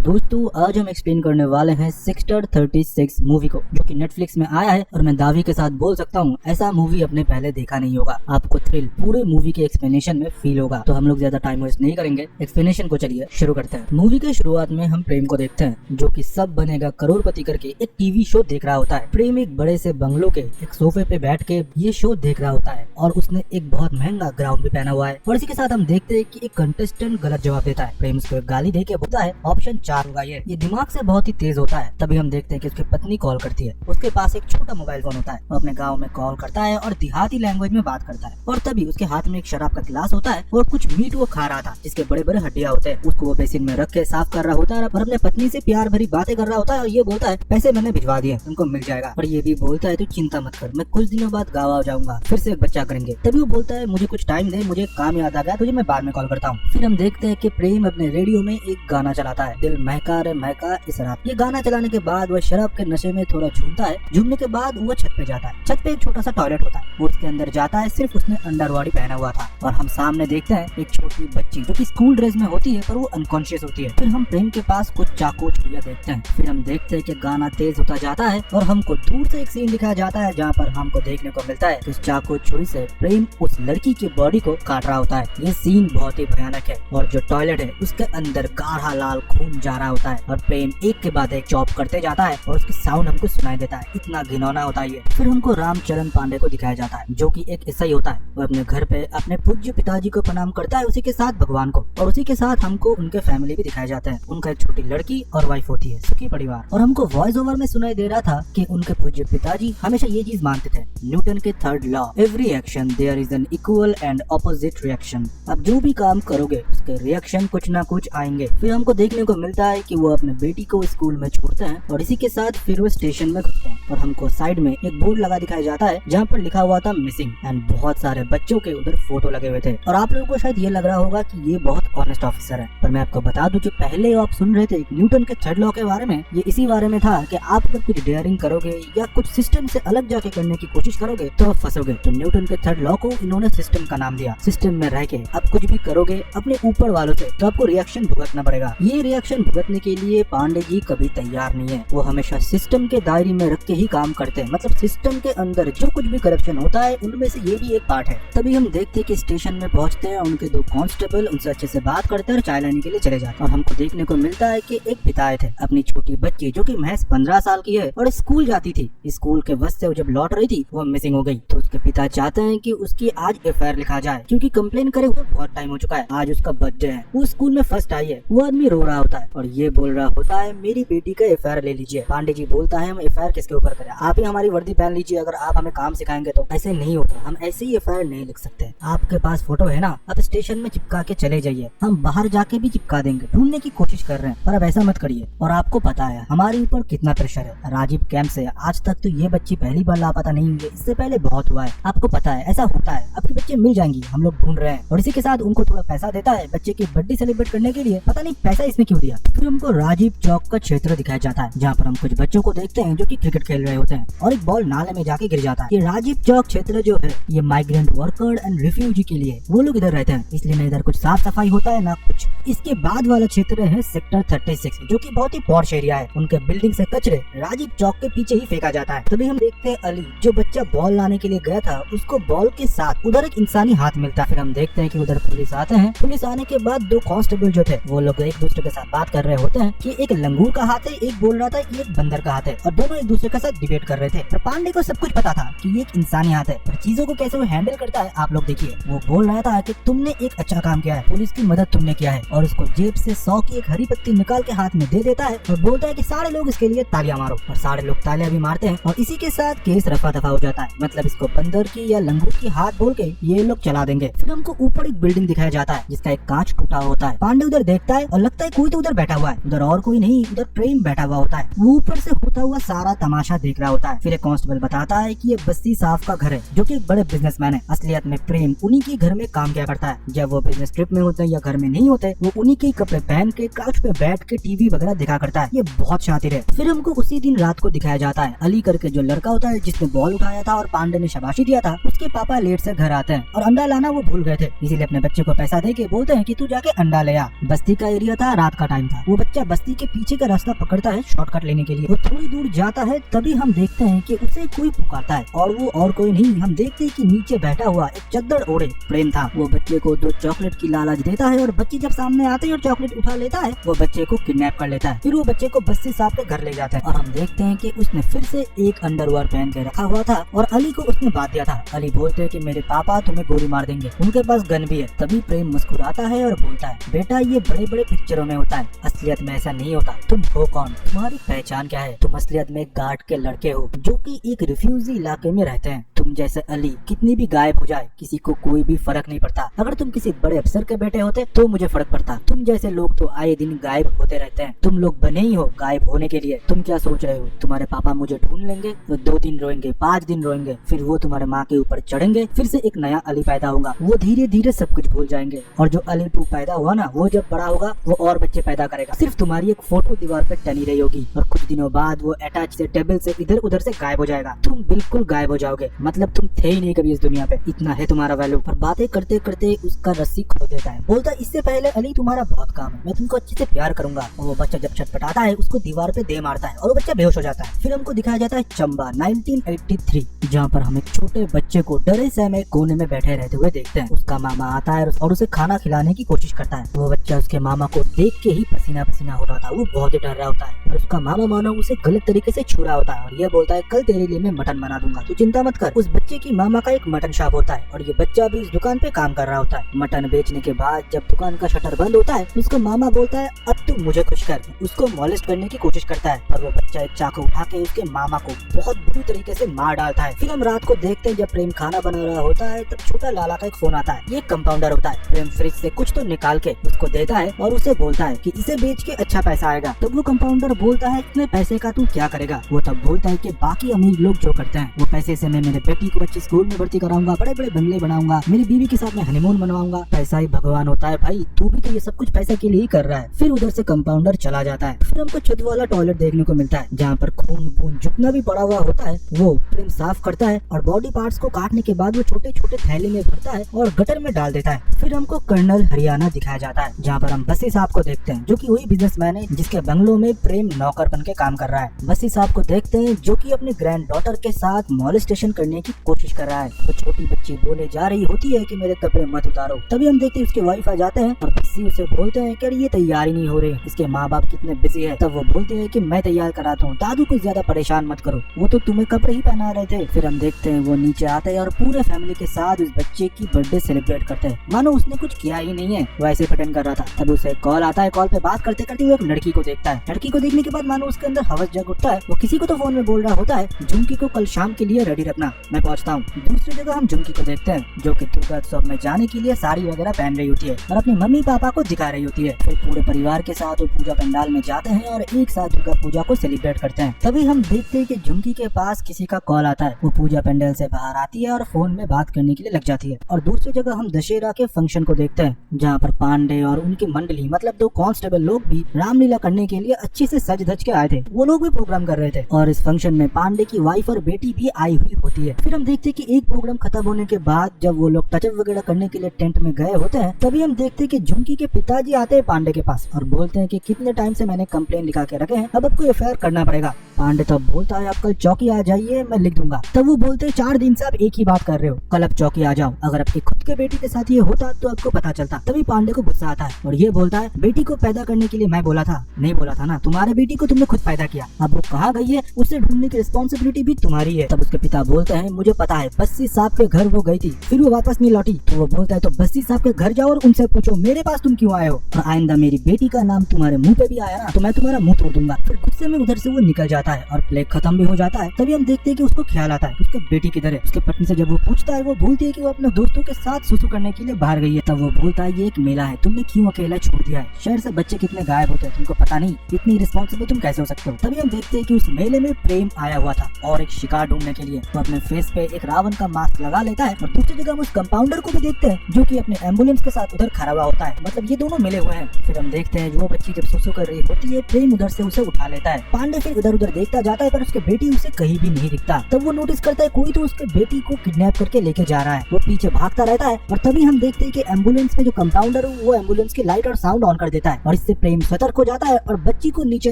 दोस्तों आज हम एक्सप्लेन करने वाले हैं सेक्टर 36 मूवी को, जो कि नेटफ्लिक्स में आया है और मैं दावे के साथ बोल सकता हूँ ऐसा मूवी आपने पहले देखा नहीं होगा। आपको थ्रिल पूरे मूवी के एक्सप्लेनेशन में फील होगा। तो हम लोग ज्यादा टाइम वेस्ट नहीं करेंगे, एक्सप्लेनेशन को चलिए शुरू करते हैं। मूवी के शुरुआत में हम प्रेम को देखते हैं, जो कि सब बनेगा करोड़पति करके एक टीवी शो देख रहा होता है। प्रेम एक बड़े से बंगलो के एक सोफे पे बैठ के ये शो देख रहा होता है और उसने एक बहुत महंगा ग्राउंड भी पहना हुआ है। और इसी के साथ हम देखते हैं कि एक कंटेस्टेंट गलत जवाब देता है। प्रेम उसको एक गाली दे के बोलता है ऑप्शन 4 होगा। ये दिमाग से बहुत ही तेज होता है। तभी हम देखते हैं कि उसकी पत्नी कॉल करती है। उसके पास एक छोटा मोबाइल फोन होता है। वो अपने गांव में कॉल करता है और देहाती लैंग्वेज में बात करता है। और तभी उसके हाथ में एक शराब का गिलास होता है और कुछ मीट वो खा रहा था जिसके बड़े बड़े हड्डियां होते हैं। उसको वो बेसिन में रख के साफ कर रहा होता है और अपने पत्नी से प्यार भरी बातें कर रहा होता है। और ये बोलता है पैसे मैंने भिजवा दिए, तुमको मिल जाएगा। और ये भी बोलता है तू चिंता मत कर, मैं कुछ दिनों बाद गाँव आ जाऊंगा, फिर से एक बच्चा करेंगे। तभी वो बोलता है मुझे कुछ टाइम दे, मुझे काम याद आ गया, तुझे मैं बाद में कॉल करता हूँ। फिर हम देखते हैं कि प्रेम अपने रेडियो में एक गाना चलाता है, दिल महका रे महका इस रात। ये गाना चलाने के बाद वह शराब के नशे में थोड़ा झूमता है। झूमने के बाद वो छत पे जाता है। छत पे एक छोटा सा टॉयलेट होता है। वो उसके अंदर जाता है, सिर्फ उसने अंडरवाड़ी पहना हुआ था। और हम सामने देखते हैं एक छोटी बच्ची जो कि स्कूल ड्रेस में होती है पर वो अनकॉन्शियस होती है। फिर हम प्रेम के पास कुछ चाकू छुरियां देखते हैं। फिर हम देखते हैं कि गाना तेज होता जाता है और हमको दूर से एक सीन दिखाया जाता है जहाँ पर हमको देखने को मिलता है कि उस चाकू छुरी से प्रेम उस लड़की की बॉडी को काट रहा होता है। ये सीन बहुत ही भयानक है और जो टॉयलेट है उसके अंदर गाढ़ा लाल खून जा रहा होता है और प्रेम एक के बाद एक चॉप करते जाता है और उसकी साउंड हमको सुनाई देता है। इतना घिनौना होता है ये। फिर हमको रामचरण पांडे को दिखाया जाता है जो कि एक ईसाई होता है। वो अपने घर पे अपने पूज्य पिताजी को प्रणाम करता है, उसी के साथ भगवान को। और उसी के साथ हमको उनके फैमिली भी दिखाया जाता है। उनका एक छोटी लड़की और वाइफ होती है, सुखी परिवार। और हमको वॉइस ओवर में सुनाई दे रहा था कि उनके पूज्य पिताजी हमेशा ये चीज मानते थे, न्यूटन के third law, every action there is an equal and opposite reaction. अब जो भी काम करोगे उसके रिएक्शन कुछ ना कुछ आएंगे। फिर हमको देखने को मिलता है कि वो अपने बेटी को स्कूल में छोड़ते हैं और इसी के साथ फिर वो स्टेशन में घुसते हैं। और हमको साइड में एक बोर्ड लगा दिखाया जाता है जहाँ पर लिखा हुआ था मिसिंग एंड बहुत सारे बच्चों के उधर फोटो लगे हुए थे। और आप लोगों को शायद ये लग रहा होगा कि ये बहुत ऑनेस्ट ऑफिसर है, पर मैं आपको बता दूं कि पहले आप सुन रहे थे न्यूटन के थर्ड लॉ के बारे में। ये इसी बारे में था कि आप अगर कुछ डेयरिंग करोगे या कुछ सिस्टम से अलग जाके करने की कोशिश करोगे तो आप फंसोगे। तो न्यूटन के थर्ड लॉ को इन्होंने सिस्टम का नाम दिया। सिस्टम में रह के आप कुछ भी करोगे अपने ऊपर वालों से तो आपको रिएक्शन भुगतना पड़ेगा। ये रिएक्शन भुगतने के लिए पांडे जी कभी तैयार नहीं है। वो हमेशा सिस्टम के दायरे में रख के ही काम करते हैं। मतलब सिस्टम के अंदर जो कुछ भी करप्शन होता है उनमें से ये भी एक पार्ट है। तभी हम देखते हैं कि स्टेशन में पहुंचते हैं, उनके दो कांस्टेबल उनसे अच्छे से बात करते हैं और चाय लेने के लिए चले जाते हैं। और हमको देखने को मिलता है कि एक पिता थे, अपनी छोटी बच्ची जो कि महज 15 साल की है और स्कूल जाती थी। स्कूल के बस से वो जब लौट रही थी वो मिसिंग हो गई। तो उसके पिता चाहते हैं कि उसकी आज एफआईआर लिखा जाए, क्योंकि कंप्लेन करे हुए बहुत टाइम हो चुका है। आज उसका बर्थडे है, वो स्कूल में फर्स्ट आई है। वो आदमी रो रहा होता है और ये बोल रहा होता है मेरी बेटी का एफआईआर ले लीजिए। पांडे जी बोलता है हम एफआईआर किसके ऊपर करें, आप ही हमारी वर्दी पहन लीजिए, अगर आप हमें काम सिखाएंगे तो। ऐसे नहीं होगा, हम ऐसे ही एफआईआर नहीं लिख सकते। आपके पास फोटो है ना, आप स्टेशन में चिपका के चले जाइए, हम बाहर जाके भी चिपका देंगे। ढूंढने की कोशिश कर रहे हैं पर अब ऐसा मत करिए। और आपको पता है हमारे ऊपर कितना प्रेशर है। राजीव कैंप से आज तक तो ये बच्ची पहली बार लापता नहीं हुई, इससे पहले बहुत हुआ है। आपको पता है ऐसा होता है, आपके बच्चे मिल जाएंगी, हम लोग ढूंढ रहे हैं। और इसी के साथ उनको थोड़ा पैसा देता है बच्चे की बर्थडे सेलिब्रेट करने के लिए, पता नहीं पैसा इसमें क्यों दिया। फिर हमको राजीव चौक का क्षेत्र दिखाया जाता है जहाँ पर हम कुछ बच्चों को देखते हैं जो कि क्रिकेट खेल रहे होते हैं और एक बॉल नाले में जाके गिर जाता है। ये राजीव चौक क्षेत्र जो है ये माइग्रेंट वर्कर एंड रिफ्यूजी के लिए, वो लोग इधर रहते हैं, इसलिए ना इधर कुछ साफ सफाई होता है ना कुछ। इसके बाद वाला क्षेत्र है सेक्टर 36 जो कि बहुत ही पॉश एरिया है। उनके बिल्डिंग से कचरे राजीव चौक के पीछे ही फेंका जाता है। तभी हम देखते हैं अली जो बच्चा बॉल लाने के लिए गया था, उसको बॉल के साथ उधर एक इंसानी हाथ मिलता है। फिर हम देखते हैं कि उधर पुलिस आते हैं। पुलिस आने के बाद दो कांस्टेबल जो थे वो लोग एक दूसरे के साथ बात कर रहे होते हैं कि एक लंगूर का हाथ है, एक बोल रहा था ये एक बंदर का हाथ है, और दोनों एक दूसरे के साथ डिबेट कर रहे थे। पर पांडे को सब कुछ पता था कि ये एक इंसानी हाथ है, पर चीजों को कैसे वो हैंडल करता है आप लोग देखिए। वो बोल रहा था कि तुमने एक अच्छा काम किया है, पुलिस की मदद तुमने किया है, और उसको जेब से 100 की एक हरी पत्ती निकाल के हाथ में दे देता है और बोलता है कि सारे लोग इसके लिए तालियां मारो। और सारे लोग तालियां भी मारते हैं और इसी के साथ केस रफा दफा हो जाता है। मतलब इसको बंदर की या लंगूर की हाथ बोल के ये लोग चला देंगे। फिर हमको ऊपर एक बिल्डिंग दिखाया जाता है जिसका एक कांच टूटा होता है। पांडे उधर देखता है और लगता है कोई तो उधर बैठा हुआ है। उधर और कोई नहीं, उधर प्रेम बैठा हुआ होता है। वो ऊपर से होता हुआ सारा तमाशा देख रहा होता है। फिर एक कांस्टेबल बताता है कि ये बस्ती साहब का घर है जो कि एक बड़े बिजनेसमैन है। असलियत में प्रेम उन्हीं के घर में काम किया करता है। जब वो बिजनेस ट्रिप में होते हैं या घर में नहीं होते, वो उन्हीं के कपड़े पहन के काउच पे बैठ के टीवी वगैरह देखा करता है। ये बहुत शातिर है। फिर हमको उसी दिन रात को दिखाया जाता है अली करके जो लड़का होता है जिसने बॉल उठाया था और पांडे ने शाबाशी दिया था, उसके पापा लेट से घर आते हैं और अंडा लाना वो भूल गए थे, इसीलिए अपने बच्चे को पैसा दे के बोलते हैं कि तू जाके अंडा ले आ। बस्ती का एरिया था, रात का टाइम था। वो बच्चा बस्ती के पीछे का रास्ता पकड़ता है शॉर्टकट लेने के लिए। वो थोड़ी दूर जाता है, तभी हम देखते हैं कि उसे कोई पुकारता है और वो और कोई नहीं, हम देखते हैं कि नीचे बैठा हुआ एक चद्दर ओढ़े प्रेम था। वो बच्चे को 2 चॉकलेट की लालच देता है और बच्चे जब सामने आते हैं और चॉकलेट उठा लेता है, वो बच्चे को किडनैप कर लेता है। फिर वो बच्चे को बस्ती साहब के घर ले जाता है और हम देखते हैं कि उसने फिर से एक अंडरवेयर पहन के रखा हुआ था और अली को उसने बांध दिया था। अली बोलते हैं कि मेरे पापा तुम्हें गोली मार देंगे, उनके पास गन भी है। तभी प्रेम मुस्कुराता है और बोलता है, बेटा ये बड़े बड़े पिक्चरों में होता है, असलियत में ऐसा नहीं होता। तुम हो कौन, तुम्हारी पहचान क्या है? तुम असलियत में गार्ड के लड़के हो जो कि एक रिफ्यूजी इलाके में रहते हैं। तुम जैसे अली कितनी भी गायब हो जाए किसी को कोई भी फर्क नहीं पड़ता। अगर तुम किसी बड़े अफसर के बेटे होते तो मुझे फर्क पड़ता। तुम जैसे लोग तो आए दिन गायब होते रहते हैं। तुम लोग बने ही हो गायब होने के लिए। तुम क्या सोच रहे हो तुम्हारे पापा मुझे ढूंढ लेंगे? वो 2 दिन रोएंगे, 5 दिन रोएंगे, फिर वो तुम्हारे माँ के ऊपर चढ़ेंगे, फिर से एक नया अली पैदा होगा। वो धीरे धीरे सब कुछ भूल जाएंगे और जो अली 2 पैदा हुआ ना, वो जब बड़ा होगा वो और बच्चे पैदा करेगा। सिर्फ तुम्हारी एक फोटो दीवार पे टनी रही होगी और कुछ दिनों बाद वो अटैच से टेबल से इधर उधर से गायब हो जाएगा। तुम बिल्कुल गायब हो जाओगे, मतलब तुम थे ही नहीं कभी इस दुनिया पे। इतना है तुम्हारा वैल्यू। और बातें करते करते उसका रस्सी खो देता है। बोलता है, इससे पहले अली तुम्हारा बहुत काम है, मैं तुमको अच्छे से प्यार करूंगा। और वो बच्चा जब छटपटाता है उसको दीवार पे दे मारता है और वो बच्चा बेहोश हो जाता है। फिर हमको दिखाया जाता है चंबा 1983, जहाँ पर हम एक छोटे बच्चे को डरे सहमे कोने में बैठे रहते हुए देखते हैं। उसका मामा आता है और उसे खाना खिलाने की कोशिश करता है। वो बच्चा उसके मामा को देख के ही पसीना पसीना हो रहा था। वो बहुत ही डर रहा होता है और उसका मामा मानो उसे गलत तरीके से छू रहा होता है और ये बोलता है, कल तेरे लिए मैं मटन बना दूंगा, तू चिंता मत कर। उस बच्चे की मामा का एक मटन शॉप होता है और ये बच्चा भी इस दुकान पे काम कर रहा होता है। मटन बेचने के बाद जब दुकान का शटर बंद होता है, उसका मामा बोलता है, अब तू मुझे खुश कर। उसको मॉलेस्ट करने की कोशिश करता है और वो बच्चा एक चाकू उठा के उसके मामा को बहुत बुरी तरीके से मार डालता है। फिर हम रात को देखते हैं जब प्रेम खाना बना रहा होता है, तब छोटा लाला का एक फोन आता है। ये कंपाउंडर होता है। प्रेम फ्रिज से कुछ तो निकाल के उसको देता है और उसे बोलता है कि इसे बेच के अच्छा पैसा आएगा। तब वो कंपाउंडर बोलता है, इतने पैसे का तू क्या करेगा? वो तब बोलता है कि बाकी अमीर लोग जो करते हैं, वो पैसे से मैं मेरे बेटी को अच्छे स्कूल में भर्ती कराऊंगा, बड़े बड़े बंगले बनाऊंगा, मेरी बीवी के साथ में हनीमून मनवाऊंगा। पैसा ही भगवान होता है भाई, तू भी तो ये सब कुछ पैसे के लिए ही कर रहा है। फिर उधर से कंपाउंडर चला जाता है। फिर हमको छत वाला टॉयलेट देखने को मिलता है, जहाँ पर खून वून जितना भी पड़ा हुआ होता है वो प्रेम साफ करता है और बॉडी पार्ट्स को काटने के बाद वो छोटे छोटे थैले में भरता है और गटर में डाल देता है। फिर हमको कर्नल हरियाणा दिखाया जाता है, जहाँ पर हम बस्सी साहब को देखते हैं, जो कि वही बिजनेसमैन है जिसके बंगलों में प्रेम नौकर बन के काम कर रहा है। बस्सी साहब को देखते हैं जो कि अपने ग्रैंड डॉटर के साथ मॉलेस्टेशन करने की कोशिश कर रहा है। तो छोटी बच्ची बोले जा रही होती है कि मेरे कपड़े मत उतारो। तभी हम देखते हैं उसके वाइफ आ जाते हैं और बस्सी उसे बोलते हैं कि ये तैयार ही नहीं हो रहे, इसके माँ बाप कितने बिजी है। तब वो बोलते हैं कि मैं तैयार कराता हूँ, दादू को ज्यादा परेशान मत करो, वो तो तुम्हें कपड़े ही पहना रहे थे। फिर हम देखते हैं वो नीचे आते हैं और पूरे फैमिली के साथ उस बच्चे की बर्थडे सेलिब्रेट करते हैं, मानो उसने कुछ किया ही नहीं है, वो ऐसे प्रिटेंड कर रहा था। तब उसे कॉल आता है। कॉल पे बात करते करते वो एक लड़की को देखता है। लड़की को देखने के बाद मानो उसके अंदर हवस जग उठता है। वो किसी को तो फोन में बोल रहा होता है, झुमकी को कल शाम के लिए रेडी रखना, मैं पहुंचता हूँ। दूसरी जगह हम झुमकी को देखते हैं जो कि दुर्गा उत्सव में जाने के लिए साड़ी वगैरह पहन रही होती है और अपने मम्मी पापा को दिखा रही होती है। फिर पूरे परिवार के साथ वो पूजा पंडाल में जाते हैं और एक साथ दुर्गा पूजा को सेलिब्रेट करते हैं। तभी हम देखते हैं कि झुमकी के पास किसी का कॉल आता है। वो पूजा पंडाल से बाहर आती है और फोन में बात करने के लिए लग जाती है। और दूसरी जगह हम दशहरा के फंक्शन को देखते हैं, जहाँ पर पांडे और उनकी मंडली मतलब 2 कांस्टेबल लोग भी रामलीला करने के लिए अच्छे से सज धज के आए थे। वो लोग भी प्रोग्राम कर रहे थे और इस फंक्शन में पांडे की वाइफ और बेटी भी आई हुई होती है। फिर हम देखते हैं कि एक प्रोग्राम खत्म होने के बाद जब वो लोग टचअप वगैरह करने के लिए टेंट में गए होते हैं, तभी हम देखते हैं कि झुमकी के पिताजी आते हैं पांडे के पास और बोलते हैं कि कितने टाइम से मैंने कंप्लेन लिखा के रखे हैं, अब आपको एफआईआर करना पड़ेगा। पांडे तब बोलता है, आप कल चौकी आ जाइए, मैं लिख दूंगा। तब वो बोलते हैं, 4 दिन से आप एक ही बात कर रहे हो, कल आप चौकी आ जाओ, अगर आपके खुद के बेटी के साथ ये होता तो आपको पता चलता। तभी पांडे को गुस्सा आता है और ये बोलता है, बेटी को पैदा करने के लिए मैं बोला था, नहीं बोला था ना, तुम्हारे बेटी को तुमने खुद पैदा किया, अब वो कहाँ गई है उसे ढूंढने की रिस्पॉन्सिबिलिटी भी तुम्हारी है। तब उसके पिता बोलते हैं, मुझे पता है, बस्सी साहब के घर वो गई थी, फिर वो वापस नहीं लौटी। तो वो बोलता है, तो बस्सी साहब के घर जाओ और उनसे पूछो मेरे पास तुम क्यों आए हो, और आइंदा मेरी बेटी का नाम तुम्हारे मुंह पे भी आया ना तो मैं तुम्हारा मुंह तोड़ दूंगा। फिर गुस्से में उधर से वो निकल जाता है और प्ले खत्म भी हो जाता है। तभी हम देखते हैं कि उसको ख्याल आता है उसके बेटी किधर है। उसके पत्नी से जब वो पूछता है, वो बोलती है कि वो अपने दोस्तों के साथ सुसु करने के लिए बाहर गई है। तब वो बोलता है, ये एक मेला है, तुमने क्यों अकेला छोड़ दिया है, शहर से बच्चे कितने गायब होते हैं, तुमको पता नहीं, इतनी रिस्पॉन्सिबल तुम कैसे हो सकते हो। तभी हम देखते हैं कि उस मेले में प्रेम आया हुआ था और एक शिकार ढूंढने के लिए वो अपने फेस पे एक रावण का मास्क लगा लेता है। और दूसरी जगह हम उस कंपाउंडर को भी देखते हैं जो कि अपने एम्बुलेंस के साथ उधर खड़ा हुआ होता है, मतलब ये दोनों मिले हुए हैं। फिर हम देखते हैं वो बच्ची जब सुसु कर रही होती है, प्रेम उधर से उसे उठा लेता है। पांडे फिर इधर उधर देखता जाता है पर उसके बेटी उसे कहीं भी नहीं दिखता। तब वो नोटिस करता है कोई तो उसके बेटी को किडनैप करके लेके जा रहा है। वो पीछे भागता रहता है और तभी हम देखते हैं कि एम्बुलेंस में जो कंपाउंडर है वो एम्बुलेंस की लाइट और साउंड ऑन कर देता है और इससे प्रेम सतर्क हो जाता है और बच्ची को नीचे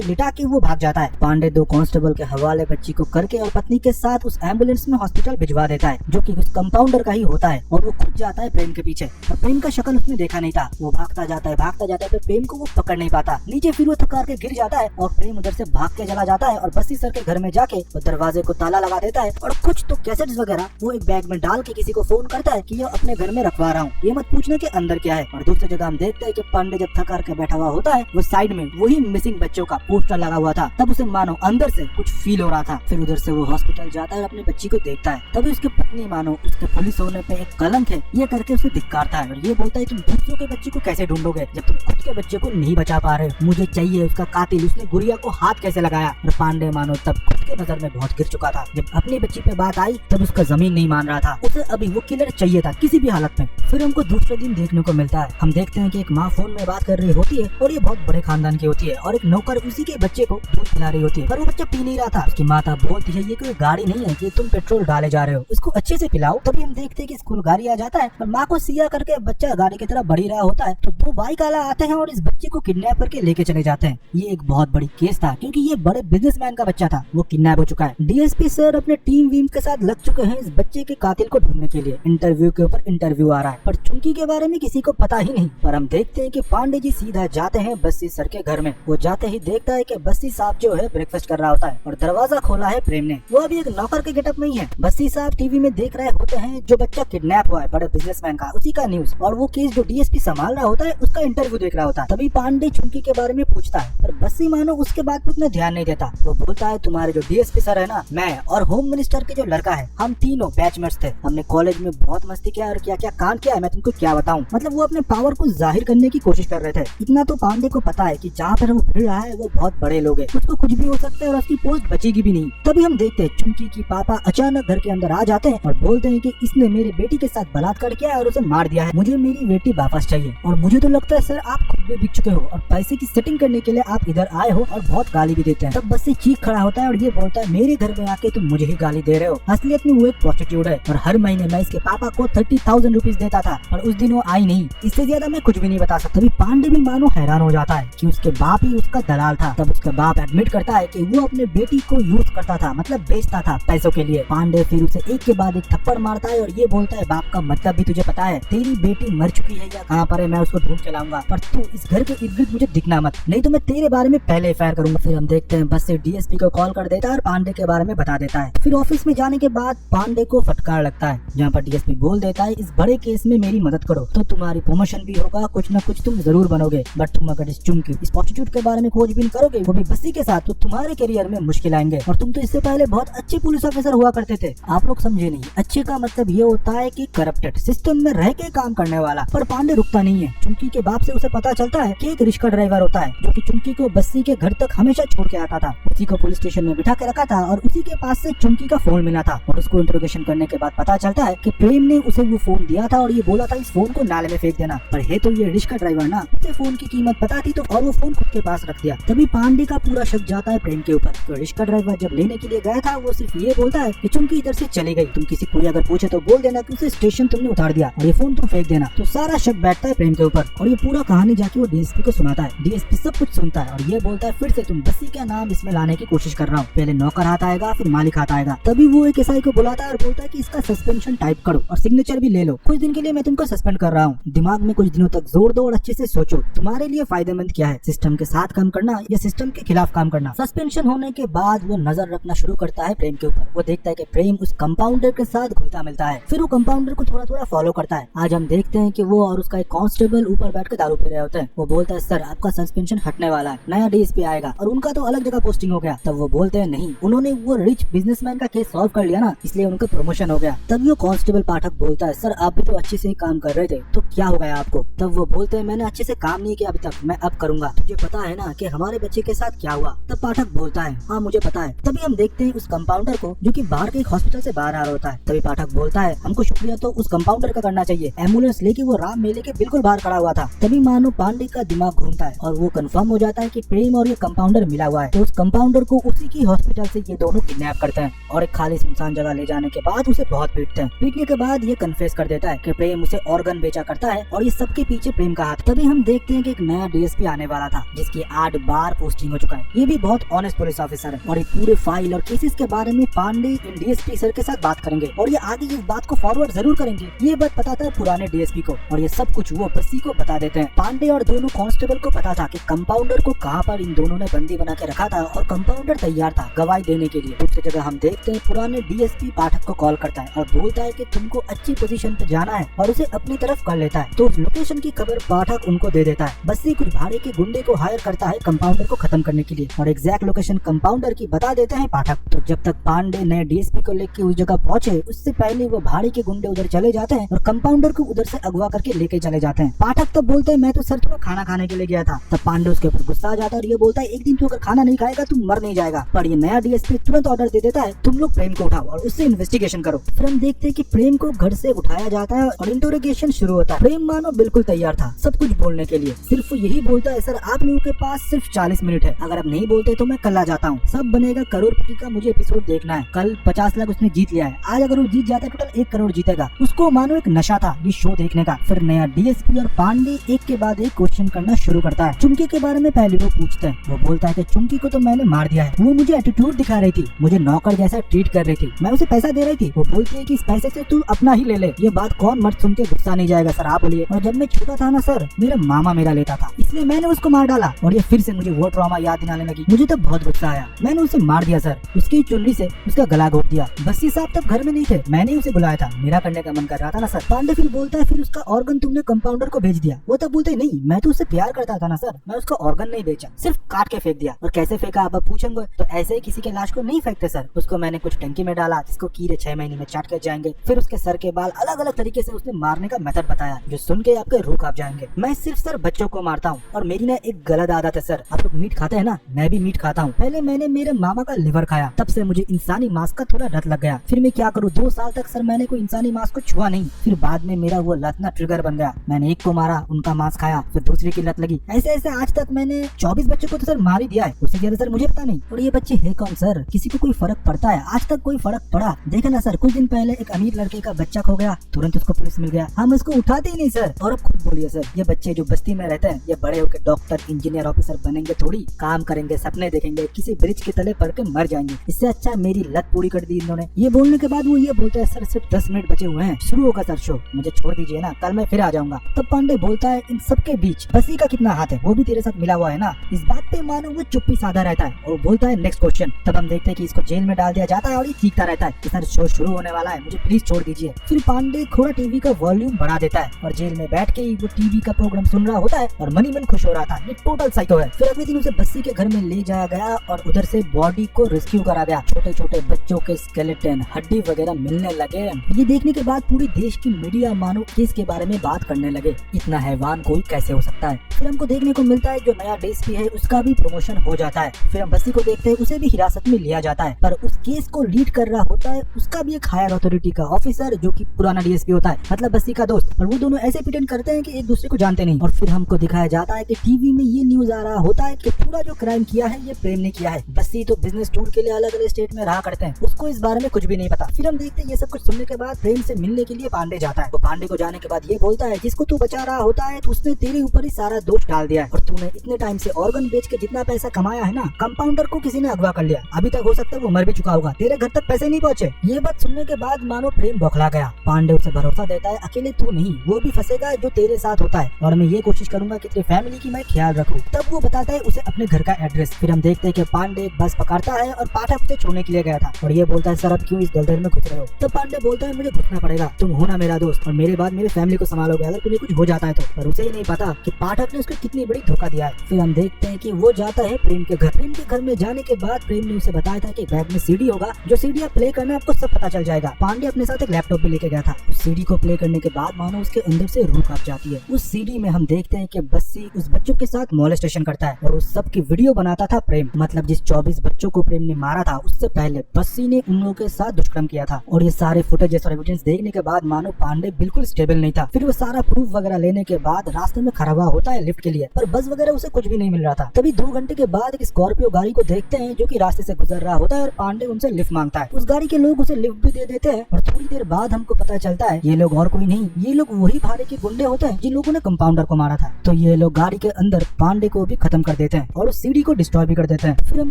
लिटा के वो भाग जाता है। पांडे 2 कांस्टेबल के हवाले बच्ची को करके और पत्नी के साथ उस एम्बुलेंस में हॉस्पिटल भिजवा देता है, जो कि उस कंपाउंडर का ही होता है। और वो खुद जाता है प्रेम के पीछे और प्रेम का शक्ल उसने देखा नहीं था। वो भागता जाता है तो प्रेम को वो पकड़ नहीं पाता। नीचे फिर वो थकार के गिर जाता है और प्रेम उधर से भाग के चला जाता है और बस्सी सर के घर में जाके वो दरवाजे को ताला लगा देता है और कुछ तो कैसेट्स वगैरह वो एक बैग में डाल के किसी को फोन करता है कि ये अपने घर में रखवा रहा हूँ, ये मत पूछना कि अंदर क्या है। और दूसरी जगह हम देखते हैं कि पांडे जब थकार के बैठा हुआ होता है वो साइड में वही मिसिंग बच्चों का पोस्टर लगा हुआ था। तब उसे मानो अंदर से कुछ फील हो रहा था। फिर उधर से वो हॉस्पिटल जाता है और अपनी बच्ची को देखता है। तभी उसकी पत्नी मानो उसके पुलिस होने पे एक कलंक है ये करके उसे धिक्कारता है और ये बोलता है तुम दूसरों के बच्चे को कैसे ढूंढोगे जब तुम खुद के बच्चे को नहीं बचा पा रहे हो, मुझे चाहिए उसका कातिल, उसने गुड़िया को हाथ कैसे लगाया। और पांडे मानो तब खुद के नजर में बहुत गिर चुका था। जब अपनी बच्ची पे बात आई तब उसका जमीन नहीं मान रहा था, उसे अभी वो किलर चाहिए था किसी भी हालत में। फिर हमको दूसरे दिन देखने को मिलता है, हम देखते हैं कि एक माँ फोन में बात कर रही होती है और ये बहुत बड़े खानदान की होती है और एक नौकर उसी के बच्चे को दूध पिला रही होती है पर वो बच्चा पी नहीं रहा था। उसकी माता बोलती है ये कोई गाड़ी नहीं है कि तुम पेट्रोल डाले जा रहे हो, इसको अच्छे से पिलाओ। तभी हम देखते हैं कि स्कूल गाड़ी आ जाता है और माँ को सिया करके बच्चा गाड़ी की तरफ बढ़ी रहा होता है तो 2 बाइक वाला आते हैं और इस बच्चे को किडनैप करके लेके चले जाते हैं। ये एक बहुत बड़ी केस था क्योंकि ये बड़े बिजनेसमैन का बच्चा था, वो किडनैप हो चुका है। डीएसपी सर अपने टीम वीम के साथ लग चुके हैं इस बच्चे के कातिल को ढूंढने के लिए। इंटरव्यू के ऊपर इंटरव्यू आ रहा है पर चुंकी के बारे में किसी को पता ही नहीं। पर हम देखते हैं कि पांडे जी सीधा जाते हैं बस्सी सर के घर में। वो जाते ही देखता है कि बस्सी साहब जो है ब्रेकफास्ट कर रहा होता है और दरवाजा खोला है प्रेम ने। वो अभी एक नौकर के गेटअप में ही है। बस्सी साहब टीवी में देख रहे होते हैं जो बच्चा किडनैप हुआ है बड़े बिजनेसमैन का, उसी का न्यूज और वो केस जो डीएसपी संभाल रहा होता है उसका इंटरव्यू देख रहा होता है। तभी पांडे चुंकी के बारे में पूछता है पर बस्सी मानो उसके बात पे उतना ध्यान नहीं देता। वो बोलता है तुम्हारे जो डीएसपी सर है ना, मैं और होम मिनिस्टर के जो लड़का है, हम तीनों बैचमेट्स थे, हमने कॉलेज में बहुत मस्ती किया और क्या क्या कांड किया है मैं तुमको क्या बताऊं। मतलब वो अपने पावर को जाहिर करने की कोशिश कर रहे थे। इतना तो पांडे को पता है कि जहाँ पर वो फिर रहा है वो बहुत बड़े लोग हैं, उसको कुछ भी हो सकता है और उसकी पोस्ट बचेगी भी नहीं। तभी हम देखते हैं चुंकी की पापा अचानक घर के अंदर आ जाते हैं और बोलते हैं कि इसने मेरी बेटी के साथ बलात्कार किया और उसे मार दिया है, मुझे मेरी बेटी वापस चाहिए। और मुझे तो लगता है सर आप खुद भी बिक चुके हो और पैसे की सेटिंग करने के लिए आप इधर आए हो और बहुत गाली भी देते हैं। तब बस से चीख खड़ा होता है और ये बोलता है मेरे घर में आके तुम मुझे ही गाली दे रहे हो, असलियत में वो एक प्रोस्टिट्यूट है और हर महीने मैं इसके पापा को 30,000 रुपीज देता था और उस दिन वो आई नहीं, इससे ज्यादा मैं कुछ भी नहीं बता सकता। तभी पांडे भी मानो हैरान हो जाता है कि उसके बाप ही उसका दलाल था। तब उसका बाप एडमिट करता है कि वो अपने बेटी को यूज करता था, मतलब बेचता था पैसों के लिए। पांडे फिर उसे एक के बाद एक थप्पड़ मारता है और ये बोलता है बाप का मतलब भी तुझे पता है, तेरी बेटी मर चुकी है या कहाँ पर है, मैं उसको ढूंढ के लाऊंगा, पर तू इस घर के इर्द गिर्द मुझे दिखना मत, नहीं तो मैं तेरे बारे में पहले एफआईआर करूंगा। फिर हम देखते हैं बस से डीएसपी को कॉल कर देता है और पांडे के बारे में बता देता है। फिर ऑफिस में जाने के बाद पांडे को फटकार लगता है जहाँ पर डीएसपी बोल देता है इस बड़े केस में मेरी मदद करो तो तुम्हारी प्रमोशन भी होगा, कुछ न कुछ तुम जरूर बनोगे, बट तुम अगर इस चुंकी इस प्रोस्टिट्यूट के बारे में खोजबीन करोगे वो भी बस्सी के साथ, तो तुम्हारे करियर में मुश्किल आएंगे। और तुम तो इससे पहले बहुत अच्छे पुलिस ऑफिसर हुआ करते थे। आप लोग समझे नहीं, अच्छे का मतलब ये होता है कि करप्टेड सिस्टम में रह के काम करने वाला। पर पांडे रुकता नहीं है। चुंकी के बाप से उसे पता चलता है कि एक रिक्शा ड्राइवर होता है जो कि चुंकी को बस्सी के घर तक हमेशा छोड़ के आता था, उसी को पुलिस स्टेशन में बिठा के रखा था और उसी के पास से चुंकी का फोन मिला था। और उसको इंट्रोगेशन करने के बाद पता चलता है कि प्रेम ने उसे वो फोन दिया था और ये बोला था इस फोन को नाले में फेंक देना, पर है तो ये रिक्शा ड्राइवर ना, उसे फोन की कीमत पता थी तो और वो फोन खुद के पास रख दिया। तभी पांडे का पूरा शक जाता है प्रेम के ऊपर। तो रिक्शा ड्राइवर जब लेने के लिए गया था वो सिर्फ ये बोलता है कि चुंकी इधर से चली गई, तुम किसी कोई अगर पूछे तो बोल देना कि उसे स्टेशन तुमने उतार दिया और ये फोन तुम फेंक देना। तो सारा शक बैठता है प्रेम के ऊपर और ये पूरा कहानी जाके वो डीएसपी को सुनाता है। डीएसपी सब कुछ सुनता है और ये बोलता है फिर से तुम बस्सी का नाम इसमें लाने की कोशिश कर रहा हूँ, पहले नौकर हाथ आएगा फिर मालिक हाथ आएगा। तभी वो एक एसआई को बुलाता है और बोलता है कि इसका सस्पेंशन टाइप करो और सिग्नेचर भी ले लो, कुछ दिन के लिए मैं तुमको सस्पेंड कर रहा हूँ, दिमाग में कुछ दिनों तक जोर दो और अच्छे से सोचो तुम्हारे लिए फायदेमंद क्या है, सिस्टम के साथ काम करना या सिस्टम के खिलाफ काम करना। सस्पेंशन होने के बाद वो नजर रखना शुरू करता है प्रेम के ऊपर। वो देखता है कि प्रेम उस कंपाउंडर के साथ घुलता मिलता है, फिर वो कंपाउंडर को थोड़ा थोड़ा फॉलो करता है। आज हम देखते हैं कि वो और उसका एक कांस्टेबल ऊपर बैठ के दारू पी रहे होते हैं। वो बोलता है सर आपका सस्पेंशन हटने वाला है, नया डीएसपी आएगा और उनका तो अलग जगह पोस्टिंग हो गया। तब वो बोलते हैं नहीं, उन्होंने वो रिच बिजनेसमैन का केस सॉल्व कर लिया ना, इसलिए उनका प्रमोशन हो गया। तब वो कांस्टेबल पाठक बोलता है सर आप भी तो अच्छे से ही काम कर रहे थे, तो क्या हो गया आपको। तब वो बोलते हैं मैंने अच्छे से काम नहीं किया अभी तक, मैं अब करूंगा, तुझे पता है ना कि हमारे बच्चे के साथ क्या हुआ। तब पाठक बोलता है हाँ मुझे पता है। तभी हम देखते हैं उस कंपाउंडर को जो कि बाहर के एक हॉस्पिटल से बाहर आ रहा होता है। तभी पाठक बोलता है हमको शुक्रिया तो उस कंपाउंडर का करना चाहिए, एम्बुलेंस लेके वो राम मेले के बिल्कुल बाहर खड़ा हुआ था। तभी मानो पांडे का दिमाग घूमता है और वो कंफर्म हो जाता है कि प्रेम और ये कंपाउंडर मिला हुआ है। तो उस कंपाउंडर कंपाउंडर को उसी की हॉस्पिटल से ये दोनों किडनैप करते हैं और एक खाली सुनसान जगह ले जाने के बाद उसे बहुत पीटते हैं। पीटने के बाद ये कन्फेस कर देता है कि प्रेम उसे ऑर्गन बेचा करता है और ये सबके पीछे प्रेम का हाथ। तभी हम देखते हैं कि एक नया डीएसपी आने वाला था जिसकी 8 बार पोस्टिंग हो चुका है। ये भी बहुत ऑनेस्ट पुलिस ऑफिसर है और ये पूरे फाइल और केसेस के बारे में पांडे इन डीएसपी सर के साथ बात करेंगे और ये आगे इस बात को फॉरवर्ड जरूर करेंगे। ये बात पता था पुराने डीएसपी को और ये सब कुछ वो बस्सी को बता देते हैं। पांडे और दोनों कांस्टेबल को पता था कि कंपाउंडर को कहां पर इन दोनों ने बंदी बना के रखा था और कंपाउंडर तैयार था गवाही देने के लिए। दूसरी जगह हम देखते हैं पुराने डीएसपी पाठक को कॉल करता है और बोलता है कि तुमको अच्छी पोजीशन पे जाना है और उसे अपनी तरफ कर लेता है। तो उस लोकेशन की खबर पाठक उनको दे देता है। बस्सी कुछ भाड़े के गुंडे को हायर करता है कंपाउंडर को खत्म करने के लिए और एग्जैक्ट लोकेशन कंपाउंडर की बता देते हैं पाठक। तो जब तक पांडे नए डीएसपी को लेके उस जगह पहुंचे उससे पहले वो भाड़े के गुंडे उधर चले जाते हैं और कंपाउंडर को उधर से अगवा करके लेके चले जाते हैं। पाठक तब बोलते हैं मैं तो सर थोड़ा खाना खाने के लिए गया था। तब पांडे उसके ऊपर गुस्सा आ जाता है और ये बोलता है एक दिन तू अगर खाना नहीं खाएगा तू मर नहीं जाएगा। पर ये नया डीएसपी तुरंत ऑर्डर दे देता है तुम लोग प्रेम को उठाओ और उससे इन्वेस्टिगेशन करो। फिर हम देखते हैं कि प्रेम को घर से उठाया जाता है और इंटरोगेशन शुरू होता है। प्रेम मानो बिल्कुल तैयार था सब कुछ बोलने के लिए। सिर्फ यही बोलता है सर आप लोगों के पास सिर्फ 40 मिनट है, अगर आप नहीं बोलते तो मैं कल आ जाता हूँ। सब बनेगा करोड़पति का, मुझे एपिसोड देखना है। कल 50 लाख उसने जीत लिया है, आज अगर वो जीत जाता है टोटल 1 करोड़ जीतेगा। उसको मानो एक नशा था ये शो देखने का। फिर नया डीएसपी और पांडे एक के बाद एक क्वेश्चन करना शुरू करता है। चुमकी के बारे में पहले वो पूछते हैं। वो बोलता है कि चुमकी को तो मैंने मार दिया है, वो मुझे एटीट्यूड दिखा रही थी, मुझे नौकर जैसा ट्रीट कर रही थी, मैं उसे पैसा दे रही थी। वो बोलती है कि इस पैसे से तू अपना ही ले ले। ये बात कौन मर्द सुन के गुस्सा नहीं जाएगा सर आप बोलिए। और जब मैं छोटा था ना सर मेरा मामा मेरा लेता था इसलिए मैंने उसको मार डाला। और ये फिर से मुझे वो ट्रॉमा याद दिलाने लगी। मुझे तब बहुत गुस्सा आया, मैंने उसे मार दिया सर, उसकी चुनरी से उसका गला घोट दिया। बस्सी साहब तब घर में नहीं थे, मैंने उसे बुलाया था, मेरा करने का मन कर रहा था ना सर। पांडे फिर बोलता है फिर उसका ऑर्गन तुमने कंपाउंडर को भेज दिया। वो तब बोलते नहीं मैं तो उससे प्यार करता था ना सर, मैं उसका ऑर्गन नहीं बेचा, सिर्फ काट के फेंक दिया। और कैसे फेंका आप पूछेंगे तो ऐसे ही किसी के लाश को नहीं फेंकते सर, उसको मैंने कुछ टंकी में डाला जिसको कीड़े 6 महीने में चाट कर जाएंगे। फिर उसके सर के बाल अलग अलग तरीके से उसने मारने का मेथड बताया जो सुन के आपके रूह कांप जाएंगे। मैं सिर्फ सर बच्चों को मारता हूँ और मेरी ना एक गलत आदत है सर, आप लोग मीट खाते हैं ना, मैं भी मीट खाता हूँ। पहले मैंने मेरे मामा का लिवर खाया, तब से मुझे इंसानी मांस का थोड़ा रट लग गया। फिर मैं क्या करूँ 2 साल तक सर मैंने कोई इंसानी मांस को छुआ नहीं। फिर बाद में मेरा वो लत ना ट्रिगर बन गया, मैंने एक को मारा उनका मांस खाया, फिर दूसरे की लत लगी। ऐसे ऐसे आज तक मैंने 24 बच्चों को तो सर मार ही दिया है, उससे ज्यादा सर मुझे पता नहीं। और ये बच्चे है कौन सर, किसी को कोई फर्क पड़ता है? आज तक कोई फर्क पड़ा? देखा ना सर कुछ दिन पहले एक अमीर लड़के का बच्चा खो गया, तुरंत उसको पुलिस मिल गया, हम उसको उठाते ही नहीं सर। और अब खुद बोलिए सर ये बच्चे जो बस्ती में रहते हैं ये बड़े होकर डॉक्टर इंजीनियर ऑफिसर बनेंगे थोड़ी, काम करेंगे सपने देखेंगे, किसी ब्रिज के तले पड़ के मर जाएंगे। इससे अच्छा मेरी लत पूरी कर दी इन्होंने। ये बोलने के बाद वो ये बोलता है सर सिर्फ 10 मिनट बचे हुए हैं, शुरू होगा सर शो, मुझे छोड़ दीजिए ना, कल मैं फिर आ जाऊंगा। तब पांडे बोलता है इन सबके बीच बस्सी का कितना हाथ है, वो भी तेरे साथ मिला हुआ है ना। इस बात पे मानो वो चुप्पी साधा रहता है और बोलता है नेक्स्ट क्वेश्चन। तब हम देखते हैं कि इसको जेल में डाल दिया जाता है और ये चीखता रहता है कि सर शो शुरू होने वाला है, मुझे प्लीज छोड़ दीजिए। फिर पांडे थोड़ा टीवी का वॉल्यूम बढ़ा देता है और जेल में बैठ के वो टीवी का प्रोग्राम सुन रहा होता है और मनी मन खुश हो रहा था। ये टोटल साइको है। फिर अगले दिन उसे बस्सी के घर में ले जाया गया और उधर से बॉडी को रेस्क्यू करा गया। छोटे छोटे बच्चों के स्केलेटन हड्डी वगैरह मिलने लगे। ये देखने के बाद पूरी देश की मीडिया मानो केस के बारे में बात करने लगे, इतना हैवान कोई कैसे हो सकता है। फिर हमको देखने को मिलता है जो नया डीएसपी है उसका भी प्रमोशन हो जाता है। फिर हम बस्सी को देखते हैं, उसे भी हिरासत में लिया जाता है, पर उस केस को लीड कर रहा होता है उसका भी एक हायर अथॉरिटी का ऑफिसर जो कि पुराना डीएसपी होता है, मतलब बस्सी का दोस्त। और वो दोनों ऐसे प्रिटेंड करते हैं कि एक दूसरे को जानते नहीं। और फिर हमको दिखाया जाता है कि टीवी में ये न्यूज आ रहा होता है कि पूरा जो क्राइम किया है ये प्रेम ने किया है। बस्सी तो बिजनेस टूर के लिए अलग अलग स्टेट में रहा करते हैं, उसको इस बारे में कुछ भी नहीं पता। फिर हम देखते हैं ये सब कुछ सुनने के बाद प्रेम से मिलने के लिए पांडे जाता है। वो पांडे को जाने के बाद ये बोलता है जिसको तू बचा रहा होता है तो उसने तेरे ऊपर ही सारा दोष डाल दिया है और तूने इतने टाइम से ऑर्गन बेच के जितना पैसा कमाया है ना, कंपाउंडर को किसी ने अगवा कर लिया, अभी तक हो सकता है वो मर भी चुका होगा, तेरे घर तक पैसे नहीं पहुँचे। ये बात सुनने के बाद मानो प्रेम बौखला गया। पांडे उसे भरोसा देता है अकेले तू नहीं वो भी फंसेगा जो तेरे साथ होता है और मैं ये कोशिश करूंगा कि तेरी फैमिली की मैं ख्याल रखूं। तब वो बताता है उसे अपने घर का एड्रेस। फिर हम देखते हैं कि पांडे एक बस पकड़ता है और पाठक उसे छोड़ने के लिए गया था और ये बोलता है सर अब क्यों इस दलदल में घुस रहे हो। तब पांडे बोलता है मुझे घुसना पड़ेगा, तुम हो ना मेरा दोस्त और मेरे बाद मेरे फैमिली को संभालोगे अगर तुम्हें कुछ हो जाता है तो। पर उसे ही नहीं पता कि पाठक ने उसको कितनी बड़ी धोखा दिया है। फिर हम देखते हैं कि वो जाता है प्रेम के घर। प्रेम के घर में जाने के बाद प्रेम ने उसे बताया था कि बैग में सीडी होगा, जो सीडी आप प्ले करना आपको सब पता चल जाएगा। पांडे अपने साथ एक लैपटॉप भी लेके गया था। उस सीडी को प्ले करने के बाद मानो उसके अंदर से रूह कांप जाती है। उस सीडी में हम देखते हैं कि बस्सी उस बच्चों के साथ मोलेस्टेशन करता है और उस सब की वीडियो बनाता था प्रेम, मतलब जिस 24 बच्चों को प्रेम ने मारा था उससे पहले बस्सी ने उन लोगों के साथ दुष्कर्म किया था। और ये सारे फुटेजेस और एविडेंस देखने के बाद मानो पांडे बिल्कुल स्टेबल नहीं था। फिर वो सारा प्रूफ वगैरह लेने के बाद रास्ते में खड़ा हुआ होता है लिफ्ट के लिए, पर बस वगैरह उसे कुछ भी नहीं मिल रहा था। तभी 2 घंटे के बाद एक स्कॉर्पियो गाड़ी को देखते हैं जो कि रास्ते से गुजर रहा होता है और पांडे उनसे लिफ्ट मांगता है। उस गाड़ी के लोग उसे लिफ्ट भी दे देते हैं और थोड़ी देर बाद हमको पता चलता है ये लोग और कोई नहीं, ये लोग वही भाड़े के गुंडे होते हैं जिन लोगों ने कंपाउंडर को मारा था। तो ये लोग गाड़ी के अंदर पांडे को भी खत्म कर देते हैं और उस सीडी को डिस्ट्रॉय भी कर देते हैं। फिर हम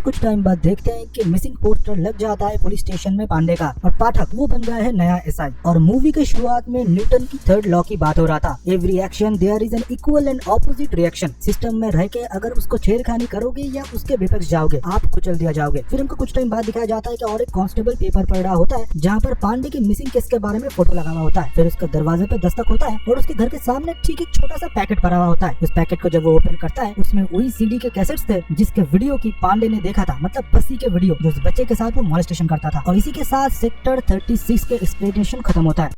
कुछ टाइम बाद देखते हैं कि मिसिंग पोस्टर लग जाता है पुलिस स्टेशन में पांडे का और पाठक वो बन गया है नया एसआई। और मूवी के शुरुआत में न्यूटन की थर्ड लॉ की बात हो रहा था, every action there is an equal and opposite reaction. System में रह के अगर उसको छेड़खानी करोगे या उसके विपक्ष जाओगे आप कुचल दिया जाओगे। फिर हमको कुछ टाइम बाद दिखाया जाता है कि और एक कांस्टेबल पेपर पढ़ रहा होता है जहाँ पर पांडे की मिसिंग केस के बारे में फोटो लगा हुआ होता है। फिर उसका दरवाजे पे दस्तक होता है और उसके घर के सामने ठीक एक छोटा सा पैकेट पड़ा हुआ होता है। उस पैकेट को जब वो ओपन करता है उसमें वही सीडी के कैसेट्स थे जिसके वीडियो की पांडे ने देखा था, मतलब बस्सी के वीडियो जो उस बच्चे के साथ वो मॉलेस्टेशन करता था। और इसी के साथ सेक्टर 36 के एक्सप्लेनेशन खत्म होता है।